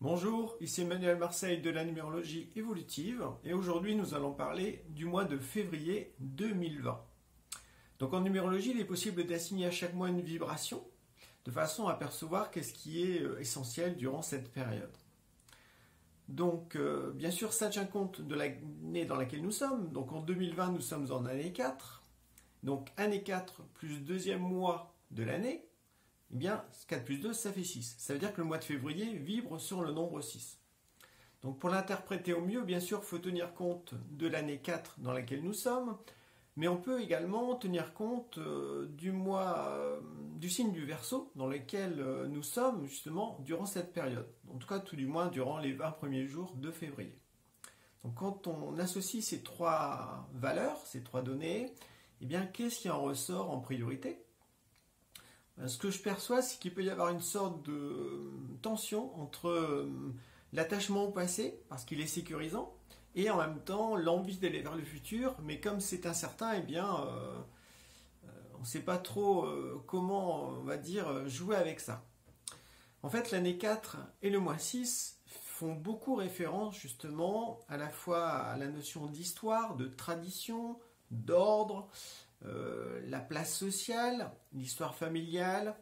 Bonjour, ici Emmanuel Marseille de la numérologie évolutive et aujourd'hui nous allons parler du mois de février 2020. Donc en numérologie, il est possible d'assigner à chaque mois une vibration de façon à percevoir qu'est-ce qui est essentiel durant cette période. Donc bien sûr ça tient compte de l'année dans laquelle nous sommes. Donc en 2020 nous sommes en année 4. Donc année 4 plus deuxième mois de l'année. Eh bien, 4 plus 2, ça fait 6. Ça veut dire que le mois de février vibre sur le nombre 6. Donc pour l'interpréter au mieux, bien sûr, il faut tenir compte de l'année 4 dans laquelle nous sommes, mais on peut également tenir compte du mois, du signe du Verseau dans lequel nous sommes justement durant cette période. En tout cas, tout du moins durant les 20 premiers jours de février. Donc quand on associe ces trois valeurs, ces trois données, eh bien, qu'est-ce qui en ressort en priorité ? Ce que je perçois, c'est qu'il peut y avoir une sorte de tension entre l'attachement au passé, parce qu'il est sécurisant, et en même temps l'envie d'aller vers le futur, mais comme c'est incertain, eh bien, on ne sait pas trop comment, on va dire, jouer avec ça. En fait, l'année 4 et le mois 6 font beaucoup référence justement à la fois à la notion d'histoire, de tradition, d'ordre, la place sociale, l'histoire familiale,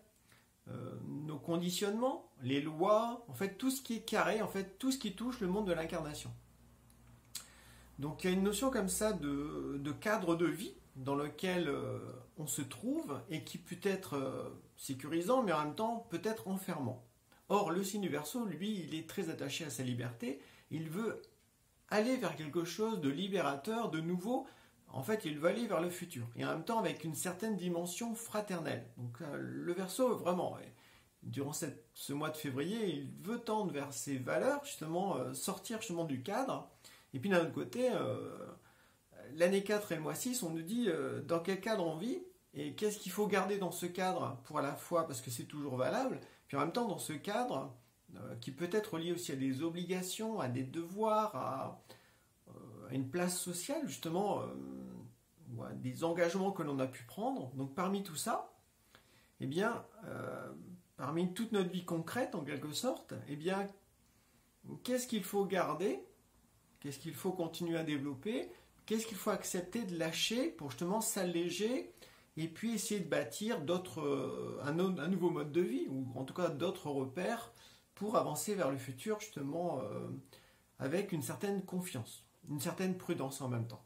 nos conditionnements, les lois, en fait tout ce qui est carré, en fait tout ce qui touche le monde de l'incarnation. Donc il y a une notion comme ça de cadre de vie dans lequel on se trouve et qui peut être sécurisant mais en même temps peut être enfermant. Or le signe du Verseau, lui, il est très attaché à sa liberté, il veut aller vers quelque chose de libérateur, de nouveau. En fait, il veut aller vers le futur, et en même temps avec une certaine dimension fraternelle. Donc le Verseau, vraiment, durant ce mois de février, il veut tendre vers ses valeurs, justement, sortir justement du cadre. Et puis d'un autre côté, l'année 4 et le mois 6, on nous dit dans quel cadre on vit, et qu'est-ce qu'il faut garder dans ce cadre pour à la fois, parce que c'est toujours valable, puis en même temps dans ce cadre, qui peut être lié aussi à des obligations, à des devoirs, à une place sociale, justement, des engagements que l'on a pu prendre. Donc parmi tout ça, eh bien, parmi toute notre vie concrète, en quelque sorte, eh bien, qu'est-ce qu'il faut garder? Qu'est-ce qu'il faut continuer à développer? Qu'est-ce qu'il faut accepter de lâcher pour justement s'alléger et puis essayer de bâtir un nouveau mode de vie, ou en tout cas d'autres repères pour avancer vers le futur, justement, avec une certaine confiance, une certaine prudence en même temps.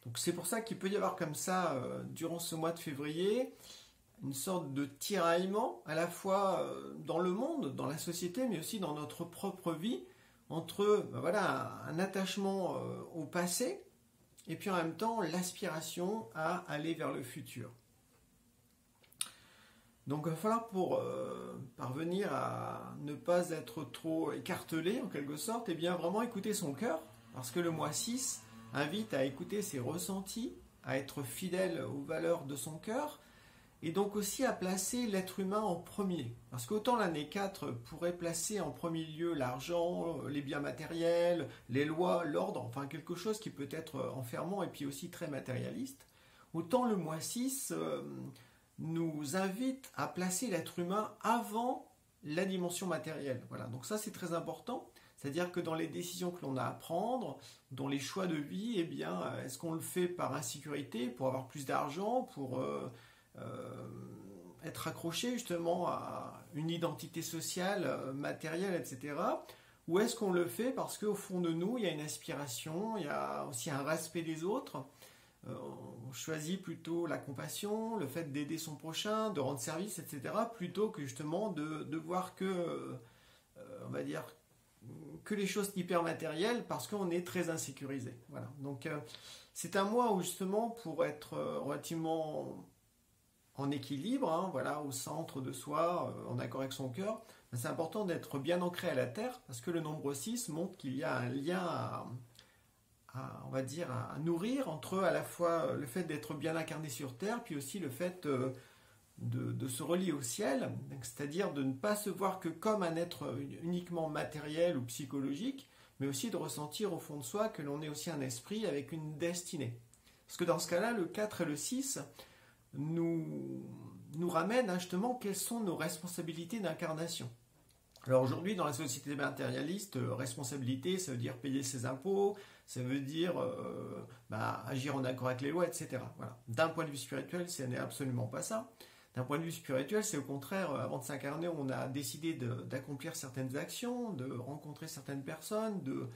Donc c'est pour ça qu'il peut y avoir comme ça, durant ce mois de février, une sorte de tiraillement, à la fois dans le monde, dans la société, mais aussi dans notre propre vie, entre un attachement au passé, et puis en même temps l'aspiration à aller vers le futur. Donc il va falloir pour parvenir à ne pas être trop écartelé en quelque sorte, et bien vraiment écouter son cœur, parce que le mois 6 invite à écouter ses ressentis, à être fidèle aux valeurs de son cœur, et donc aussi à placer l'être humain en premier. Parce qu'autant l'année 4 pourrait placer en premier lieu l'argent, les biens matériels, les lois, l'ordre, enfin quelque chose qui peut être enfermant et puis aussi très matérialiste, autant le mois 6 nous invite à placer l'être humain avant la dimension matérielle. Voilà, donc ça c'est très important. C'est-à-dire que dans les décisions que l'on a à prendre, dans les choix de vie, eh bien, est-ce qu'on le fait par insécurité, pour avoir plus d'argent, pour être accroché justement à une identité sociale, matérielle, etc. Ou est-ce qu'on le fait parce qu'au fond de nous, il y a une aspiration, il y a aussi un respect des autres, on choisit plutôt la compassion, le fait d'aider son prochain, de rendre service, etc., plutôt que justement de voir que, on va dire, que les choses hyper matérielles parce qu'on est très insécurisé. Voilà. Donc c'est un mois où justement pour être relativement en équilibre, voilà, au centre de soi, en accord avec son cœur, c'est important d'être bien ancré à la terre parce que le nombre 6 montre qu'il y a un lien on va dire, à nourrir entre à la fois le fait d'être bien incarné sur terre puis aussi le fait de se relier au ciel, c'est-à-dire de ne pas se voir que comme un être uniquement matériel ou psychologique, mais aussi de ressentir au fond de soi que l'on est aussi un esprit avec une destinée. Parce que dans ce cas-là, le 4 et le 6 nous ramènent justement quelles sont nos responsabilités d'incarnation. Alors aujourd'hui, dans la société matérialiste, responsabilité, ça veut dire payer ses impôts, ça veut dire agir en accord avec les lois, etc. Voilà. D'un point de vue spirituel, ce n'est absolument pas ça. D'un point de vue spirituel, c'est au contraire, avant de s'incarner, on a décidé d'accomplir certaines actions, de rencontrer certaines personnes, de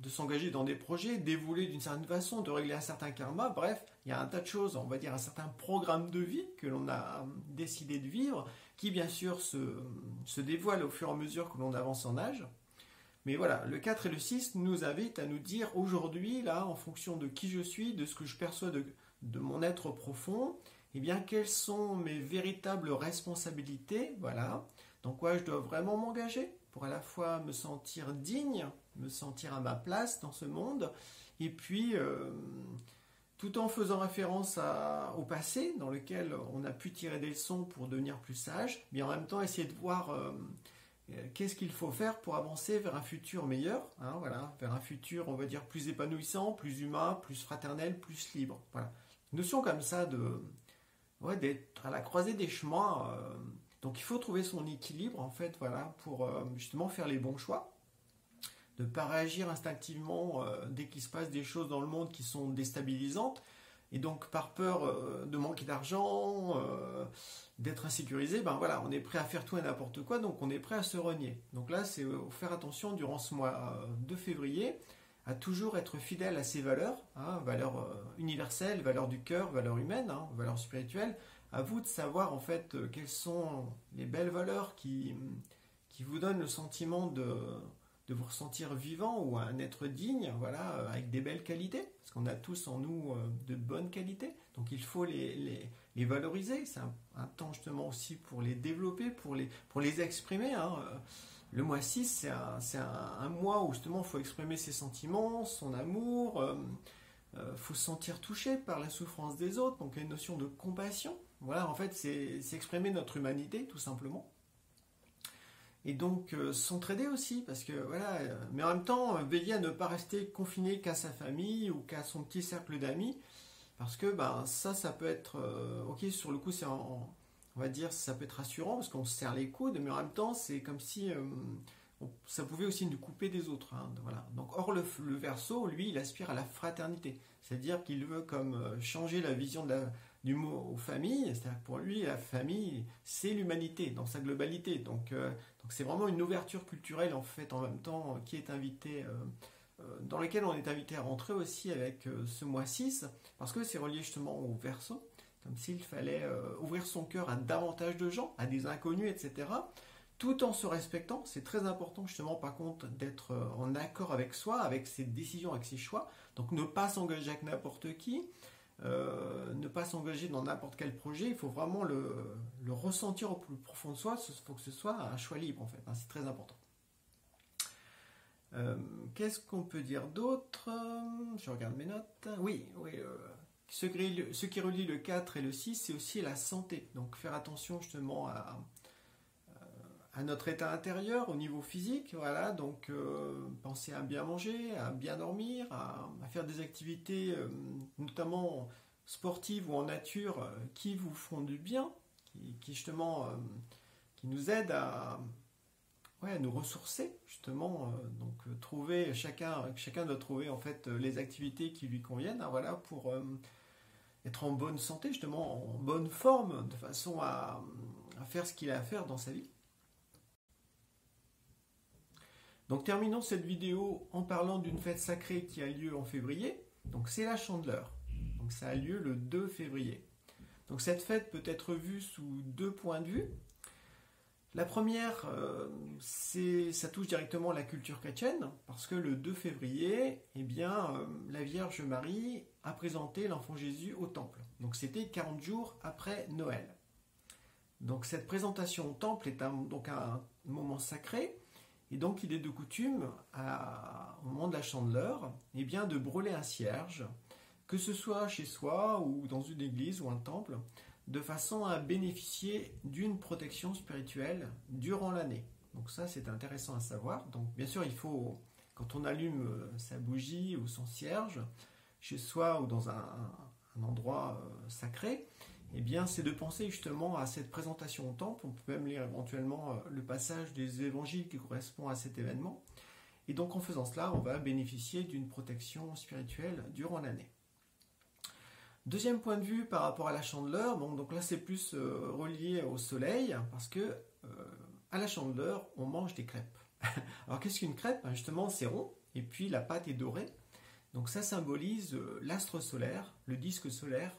s'engager dans des projets, d'évoluer d'une certaine façon, de régler un certain karma. Bref, il y a un tas de choses, on va dire un certain programme de vie que l'on a décidé de vivre, qui bien sûr se dévoile au fur et à mesure que l'on avance en âge. Mais voilà, le 4 et le 6 nous invitent à nous dire aujourd'hui, là, en fonction de qui je suis, de ce que je perçois de mon être profond, eh bien, quelles sont mes véritables responsabilités, voilà, dans quoi je dois vraiment m'engager pour à la fois me sentir digne, me sentir à ma place dans ce monde, et puis tout en faisant référence au passé dans lequel on a pu tirer des leçons pour devenir plus sage, mais en même temps essayer de voir qu'est-ce qu'il faut faire pour avancer vers un futur meilleur, hein, voilà, vers un futur, on va dire, plus épanouissant, plus humain, plus fraternel, plus libre. Voilà. Une notion comme ça d'être à la croisée des chemins. Donc il faut trouver son équilibre en fait, voilà, pour justement faire les bons choix, de ne pas réagir instinctivement dès qu'il se passe des choses dans le monde qui sont déstabilisantes, et donc par peur de manquer d'argent, d'être insécurisé, ben voilà, on est prêt à faire tout et n'importe quoi, donc on est prêt à se renier. Donc là, c'est faire attention durant ce mois de février, à toujours être fidèle à ses valeurs, hein, valeurs universelles, valeurs du cœur, valeurs humaines, hein, valeurs spirituelles. À vous de savoir en fait quelles sont les belles valeurs qui vous donnent le sentiment de vous ressentir vivant ou un être digne, voilà, avec des belles qualités, parce qu'on a tous en nous de bonnes qualités, donc il faut les valoriser. C'est un temps justement aussi pour les développer, pour les exprimer, hein. Le mois 6, c'est un mois où justement il faut exprimer ses sentiments, son amour, faut se sentir touché par la souffrance des autres, donc il y a une notion de compassion. Voilà, en fait, c'est exprimer notre humanité, tout simplement. Et donc, s'entraider aussi, parce que, voilà, mais en même temps, veiller à ne pas rester confiné qu'à sa famille ou qu'à son petit cercle d'amis, parce que, ben, ça peut être, ok, sur le coup, on va dire, ça peut être rassurant, parce qu'on se serre les coudes, mais en même temps, c'est comme si ça pouvait aussi nous couper des autres, hein, voilà. Donc, or, le Verseau, lui, il aspire à la fraternité, c'est-à-dire qu'il veut comme changer la vision du mot famille, c'est-à-dire que pour lui, la famille, c'est l'humanité dans sa globalité. Donc c'est vraiment une ouverture culturelle en fait en même temps qui est invitée, dans laquelle on est invité à rentrer aussi avec ce mois 6, parce que c'est relié justement au Verseau, comme s'il fallait ouvrir son cœur à davantage de gens, à des inconnus, etc., tout en se respectant. C'est très important justement par contre d'être en accord avec soi, avec ses décisions, avec ses choix, donc ne pas s'engager avec n'importe qui, ne pas s'engager dans n'importe quel projet. Il faut vraiment le ressentir au plus profond de soi. Il faut que ce soit un choix libre en fait, hein, c'est très important. Qu'est-ce qu'on peut dire d'autre? Je regarde mes notes. Oui, ce qui relie le 4 et le 6, c'est aussi la santé. Donc faire attention justement à notre état intérieur au niveau physique, voilà, donc pensez à bien manger, à bien dormir, à faire des activités notamment sportives ou en nature qui vous font du bien, qui justement qui nous aident à nous ressourcer justement, donc trouver chacun doit trouver en fait les activités qui lui conviennent, hein, voilà, pour être en bonne santé, justement en bonne forme, de façon à faire ce qu'il a à faire dans sa vie. Donc terminons cette vidéo en parlant d'une fête sacrée qui a lieu en février. Donc c'est la Chandeleur. Donc ça a lieu le 2 février. Donc cette fête peut être vue sous deux points de vue. La première, ça touche directement la culture chrétienne, parce que le 2 février, eh bien, la Vierge Marie a présenté l'enfant Jésus au temple. Donc c'était 40 jours après Noël. Donc cette présentation au temple est donc un moment sacré. Et donc il est de coutume, au moment de la Chandeleur, eh bien, de brûler un cierge, que ce soit chez soi ou dans une église ou un temple, de façon à bénéficier d'une protection spirituelle durant l'année. Donc ça c'est intéressant à savoir. Donc bien sûr il faut, quand on allume sa bougie ou son cierge, chez soi ou dans un endroit sacré, eh bien, c'est de penser justement à cette présentation au temple. On peut même lire éventuellement le passage des évangiles qui correspond à cet événement. Et donc en faisant cela, on va bénéficier d'une protection spirituelle durant l'année. Deuxième point de vue par rapport à la chandeleur, bon, donc là c'est plus relié au soleil, parce que à la chandeleur, on mange des crêpes. Alors qu'est-ce qu'une crêpe? Justement, c'est rond, et puis la pâte est dorée. Donc ça symbolise l'astre solaire, le disque solaire.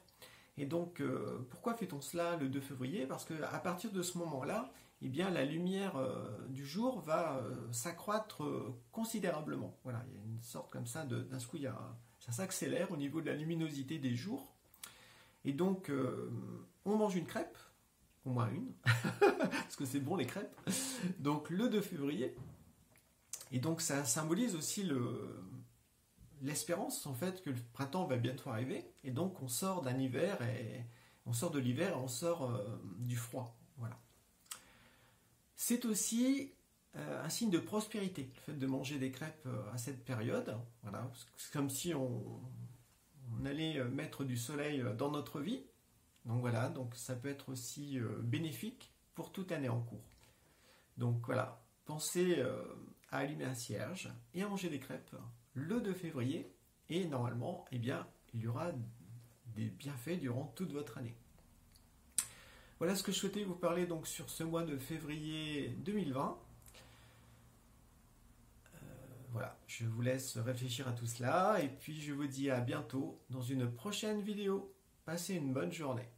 Et donc pourquoi fait-on cela le 2 février? Parce qu'à partir de ce moment-là, eh bien, la lumière du jour va s'accroître considérablement. Voilà, il y a une sorte comme ça, d'un coup, ça s'accélère au niveau de la luminosité des jours. Et donc, on mange une crêpe, au moins une, parce que c'est bon les crêpes, donc le 2 février. Et donc, ça symbolise aussi l'espérance, en fait, que le printemps va bientôt arriver. Et donc, on sort d'un hiver, et on sort de l'hiver, et on sort du froid. Voilà. C'est aussi un signe de prospérité, le fait de manger des crêpes à cette période. Voilà, c'est comme si on allait mettre du soleil dans notre vie. Donc voilà, donc ça peut être aussi bénéfique pour toute l'année en cours. Donc voilà, pensez à allumer un cierge et à manger des crêpes le 2 février. Et normalement, eh bien, il y aura des bienfaits durant toute votre année. Voilà ce que je souhaitais vous parler donc sur ce mois de février 2020. Voilà, je vous laisse réfléchir à tout cela et puis je vous dis à bientôt dans une prochaine vidéo. Passez une bonne journée.